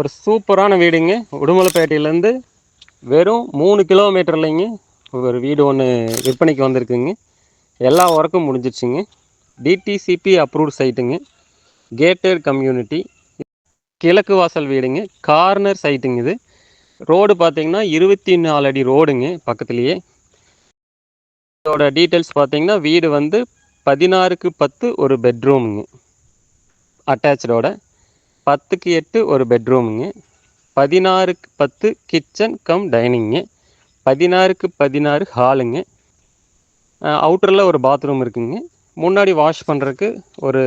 ஒரு சூப்பரான வீடுங்க. உடுமலைப்பேட்டையிலேருந்து வெறும் 3 கிலோமீட்டர்லைங்க ஒரு வீடு ஒன்று விற்பனைக்கு வந்திருக்குங்க. எல்லா ஒர்க்கும் முடிஞ்சிடுச்சுங்க. டிடிசிபி அப்ரூவ்ட் சைட்டுங்க. கேட்டட் கம்யூனிட்டி, கிழக்கு வாசல் வீடுங்க. கார்னர் சைட்டுங்க. இது ரோடு பார்த்தீங்கன்னா 24 அடி ரோடுங்க பக்கத்துலேயே. இதோட டீட்டெயில்ஸ் பார்த்தீங்கன்னா வீடு வந்து 16க்கு 10 ஒரு பெட்ரூமுங்க அட்டாச்சோட, 10க்கு 8 ஒரு பெட்ரூமுங்க, 16க்கு 10 கிச்சன் கம் டைனிங்கு, 16க்கு 16 ஹாலுங்க. அவுட்டரில் ஒரு பாத்ரூம் இருக்குங்க. முன்னாடி வாஷ் பண்ணுறதுக்கு ஒரு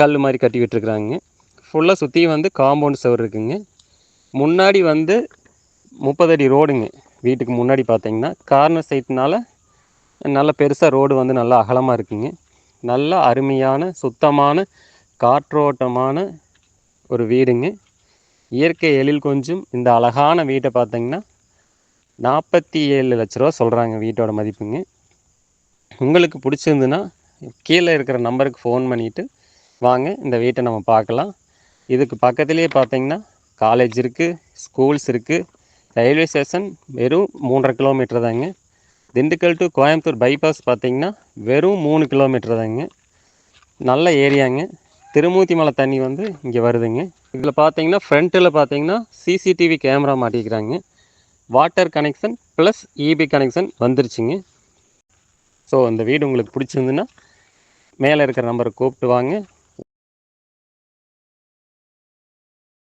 கல் மாதிரி கட்டி விட்டுருக்குறாங்க. ஃபுல்லாக சுற்றி வந்து காம்பவுண்ட் சுவர் இருக்குங்க. முன்னாடி வந்து 30 அடி ரோடுங்க. வீட்டுக்கு முன்னாடி பார்த்தீங்கன்னா கார்னர் சைட்னால நல்ல பெருசாக ரோடு வந்து நல்லா அகலமாக இருக்குங்க. நல்ல அருமையான சுத்தமான காற்றோட்டமான ஒரு வீடுங்க. இயற்கை எழில் கொஞ்சம் இந்த அழகான வீட்டை பார்த்தீங்கன்னா 47 லட்ச ரூபா சொல்கிறாங்க வீட்டோட மதிப்புங்க. உங்களுக்கு பிடிச்சிருந்துன்னா கீழே இருக்கிற நம்பருக்கு ஃபோன் பண்ணிவிட்டு வாங்க, இந்த வீட்டை நம்ம பார்க்கலாம். இதுக்கு பக்கத்துலேயே பார்த்தீங்கன்னா காலேஜ் இருக்குது, ஸ்கூல்ஸ் இருக்குது, ரயில்வே ஸ்டேஷன் வெறும் 3.5 கிலோமீட்டர் தாங்க. திண்டுக்கல் டு கோயம்புத்தூர் பைபாஸ் பார்த்தீங்கன்னா வெறும் 3 கிலோமீட்டர் தாங்க. நல்ல ஏரியாங்க. திருமூர்த்தி மலை தண்ணி வந்து இங்கே வருதுங்க. இதில் பார்த்தீங்கன்னா ஃப்ரண்ட்டில் பார்த்தீங்கன்னா சிசிடிவி கேமரா மாட்டிக்கிறாங்க. Water connection plus EB connection வந்துருச்சுங்க. ஸோ இந்த வீடு உங்களுக்கு பிடிச்சிருந்துன்னா மேலே இருக்கிற நம்பரை கூப்பிட்டு வாங்க.